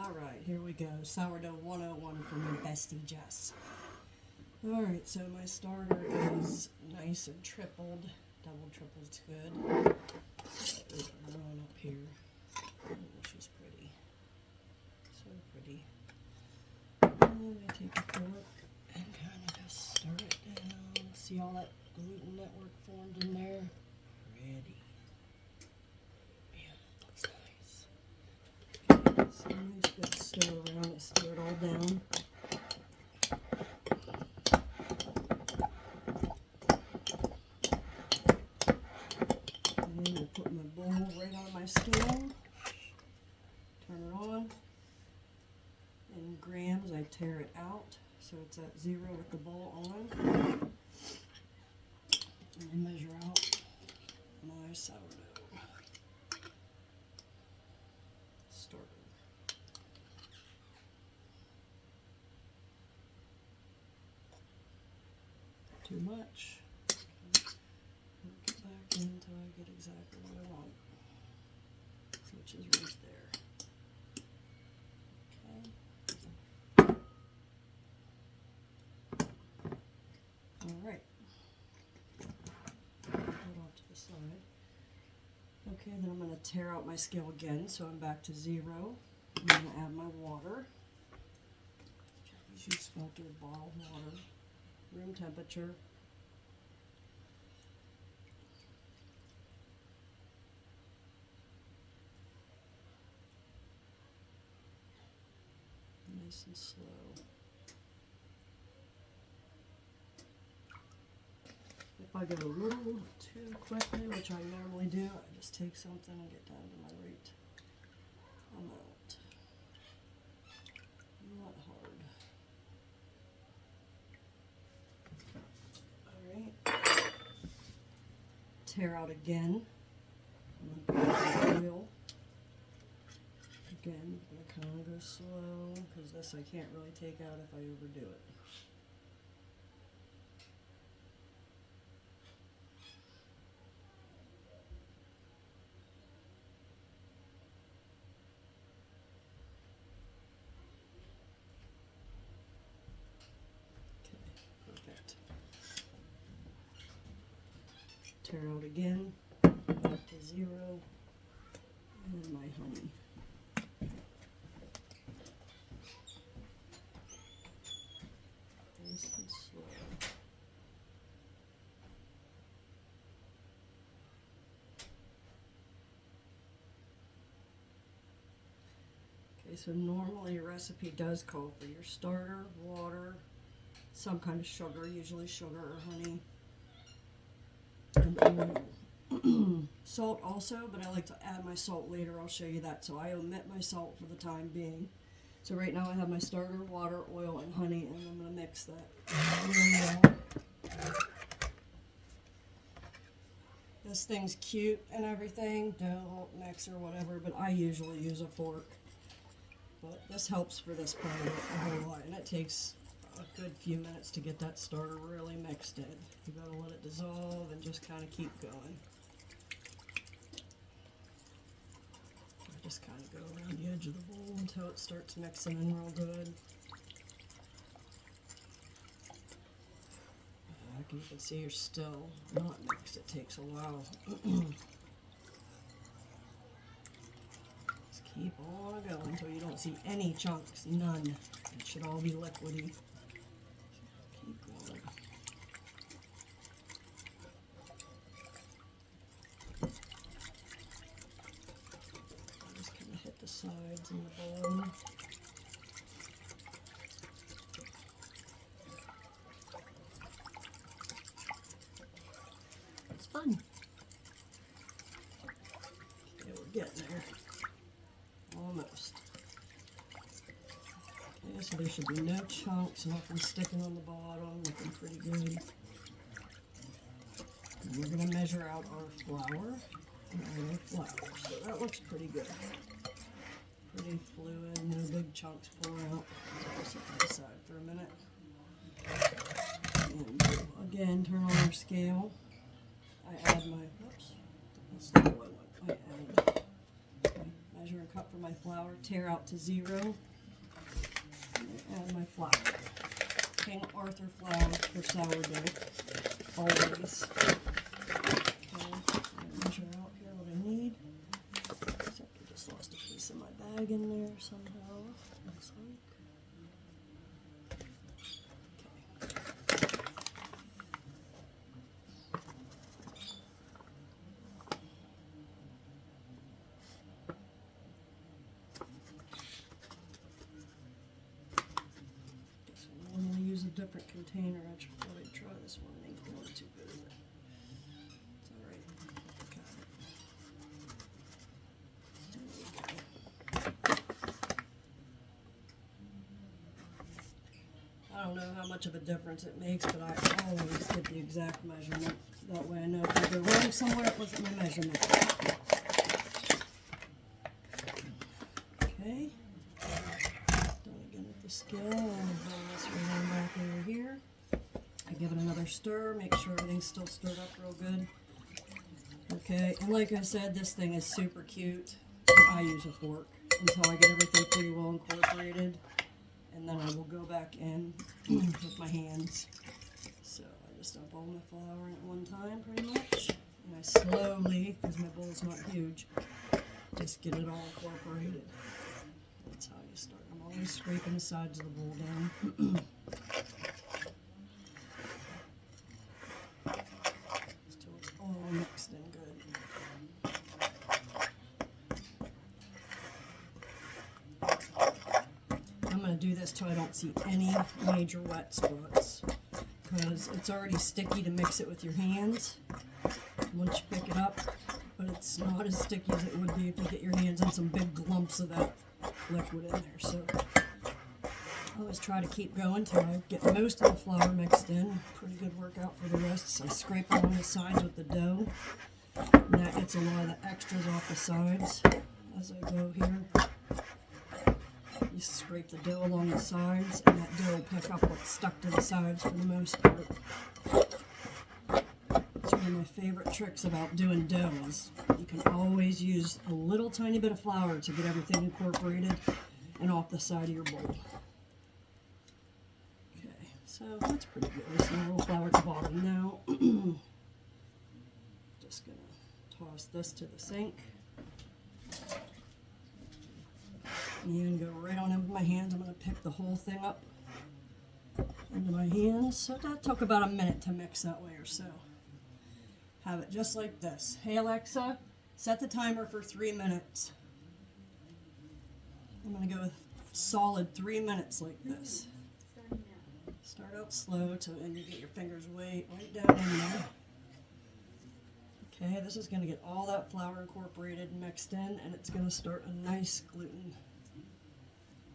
Alright, here we go. Sourdough 101 from your bestie Jess. Alright, so my starter is nice and tripled. Double tripled's good. So, growing up here. Oh, she's pretty. So pretty. And I take a fork and kind of just stir it down. See all that gluten network formed in there? Pretty. So nice good stir around it, stir it all down. And then I put my bowl right on my scale. Turn it on. In grams, I tear it out so it's at 0 with the bowl on. And I measure out my sourdough starter. Too much. Work it back in until I get exactly what I want, which is right there. Okay. All right. Put it off to the side. Okay, then I'm going to tear out my scale again, so I'm back to 0. I'm going to add my water. Just use filtered bottled water. Room temperature. Nice and slow. If I go a little too quickly, which I normally do, I just take something and get down to my right amount. Not hard. Tear out again. I'm going to put the oil. Again, I'm going to kind of go slow because this I can't really take out if I overdo it. Okay, perfect. Tear out again, back to 0, and my honey. Nice and slow. Okay, so normally your recipe does call for your starter, water, some kind of sugar, usually sugar or honey. And oil. Salt also, but I like to add my salt later. I'll show you that. So I omit my salt for the time being. So right now I have my starter, water, oil, and honey, and I'm going to mix that really well. This thing's cute and everything, dough mix or whatever, but I usually use a fork. But this helps for this part of it a whole lot, and it takes a good few minutes to get that starter really mixed in. You gotta let it dissolve and just kind of keep going. I just kind of go around the edge of the bowl until it starts mixing in real good. You can see you're still not mixed. It takes a while. Just keep on going until you don't see any chunks. None. It should all be liquidy. Just kind of hit the sides in the bowl. It's fun. Okay, we're getting there. Almost. Okay, so there should be no chunks, nothing sticking on the bottom, looking pretty good. And we're going to measure out our flour. So that looks pretty good. Pretty fluid, no big chunks pulling out. I'll set that aside for a minute. And again, turn on our scale. I add my, oops, that's not what I want. I add measuring cup for my flour, tare out to 0, add my flour. King Arthur flour for sourdough, always. Okay, measure out here what I need. Except I just lost a piece of my bag in there somehow, looks like. Different container. I should probably try this one. It ain't going too good, is it? It's alright. Got it. I don't know how much of a difference it makes, but I always get the exact measurement. That way I know if I go wrong somewhere, look at my measurement. Okay. The scale and bring this right back over here. I give it another stir, make sure everything's still stirred up real good. Okay, and like I said, this thing is super cute. I use a fork until I get everything pretty well incorporated, and then I will go back in with my hands. So I just dump all my flour in at one time pretty much, and I slowly, because my bowl's not huge, just get it all incorporated. That's how you start. I'm always scraping the sides of the bowl down. Until it's all mixed in good. I'm going to do this till I don't see any major wet spots, because it's already sticky to mix it with your hands once you pick it up, but it's not as sticky as it would be if you get your hands on some big lumps of that liquid in there. So I always try to keep going till I get most of the flour mixed in. Pretty good workout for the wrists. I scrape along the sides with the dough, and that gets a lot of the extras off the sides as I go here. You scrape the dough along the sides, and that dough will pick up what's stuck to the sides for the most part. It's one of my favorite tricks about doing dough is you can always use a little tiny bit of flour to get everything incorporated and off the side of your bowl. Okay, so that's pretty good. There's a little flour at the bottom now. Just gonna toss this to the sink. And go right on in with my hands. I'm going to pick the whole thing up into my hands. So that took about a minute to mix that way or so. Have it just like this. Hey Alexa, set the timer for 3 minutes. I'm going to go with solid 3 minutes like this. Start out slow and you get your fingers right down in there. Okay, this is going to get all that flour incorporated and mixed in, and it's going to start a nice gluten.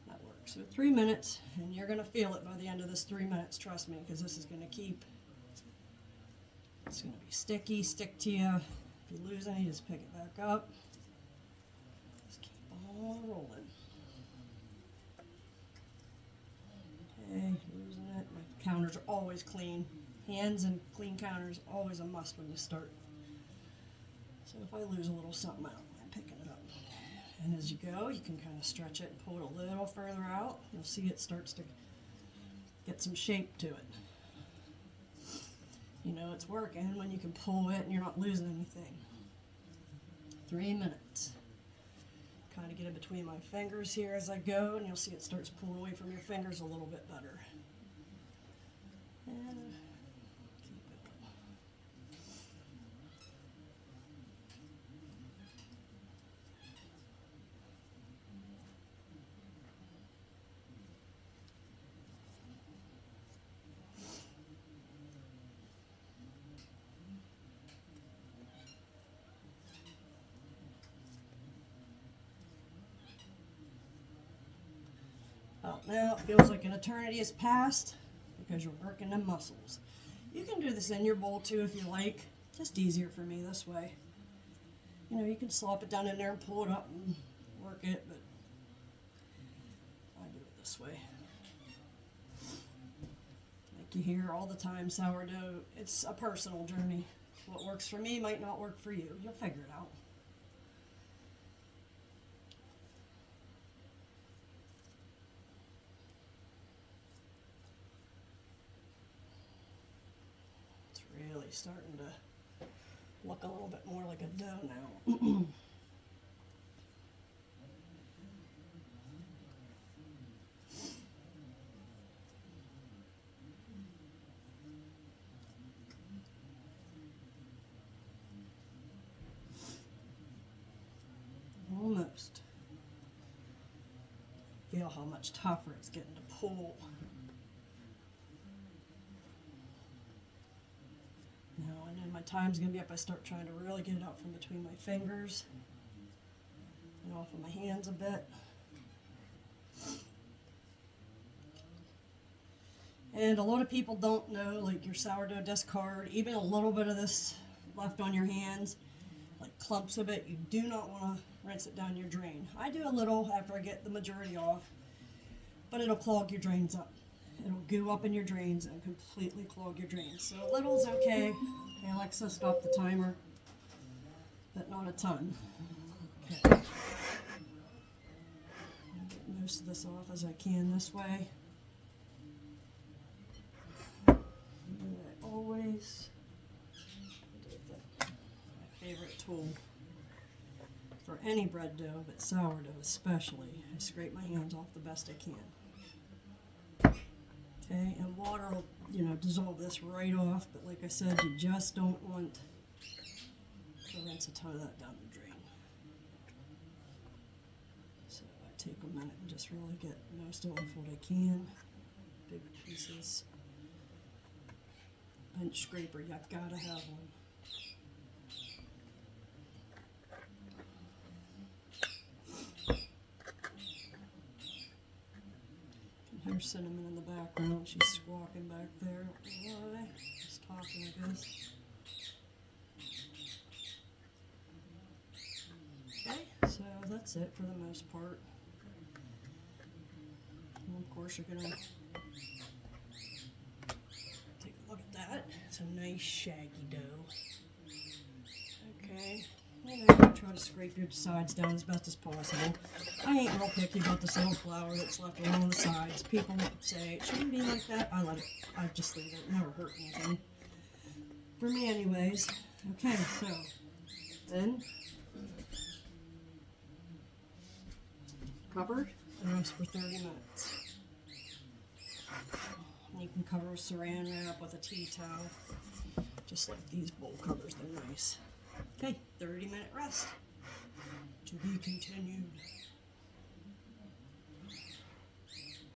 That works. So 3 minutes, and you're going to feel it by the end of this 3 minutes, trust me, because this is going to keep, it's going to be sticky, stick to you. If you lose any, just pick it back up. Just keep on rolling. Okay, losing it. My counters are always clean. Hands and clean counters, always a must when you start. So if I lose a little something out, I'm picking it up. And as you go, you can kind of stretch it and pull it a little further out. You'll see it starts to get some shape to it. You know it's working when you can pull it and you're not losing anything. 3 minutes. Kind of get it between my fingers here as I go, and you'll see it starts pulling away from your fingers a little bit better. And keep going. Oh, now it feels like an eternity has passed because you're working the muscles. You can do this in your bowl too if you like. Just easier for me this way. You know, you can slop it down in there and pull it up and work it, but I do it this way. Like you hear all the time, sourdough, it's a personal journey. What works for me might not work for you. You'll figure it out. really starting to look a little bit more like a dough now. Almost. Feel how much tougher it's getting to pull. Now I know my time's going to be up. I start trying to really get it out from between my fingers and off of my hands a bit. And a lot of people don't know, like your sourdough discard, even a little bit of this left on your hands, like clumps of it, you do not want to rinse it down your drain. I do a little after I get the majority off, but it'll clog your drains up. It'll goo up in your drains and completely clog your drains. So a little's okay. Hey Alexa, stop the timer, but not a ton. Okay. Get most of this off as I can this way. Always my favorite tool for any bread dough, but sourdough especially. I scrape my hands off the best I can. Okay, and water will, dissolve this right off, but like I said, you just don't want to rinse a ton of that down the drain. So I take a minute and just really get most off what I can. Big pieces. Bench scraper, you've got to have one. You can hear Cinnamon in the background. She's squawking back there. Why? She's talking, I guess. Okay, so that's it for the most part. And of course, you're going to take a look at that. It's a nice shaggy dough. Okay, try to scrape your sides down as best as possible. I ain't real picky about this little flour that's left along the sides. People say it shouldn't be like that. I just leave it. It never hurt anything. For me anyways. Okay, so then cover and rest for 30 minutes. You can cover with saran wrap with a tea towel, just like these bowl covers, they're nice. Okay, 30-minute rest. To be continued.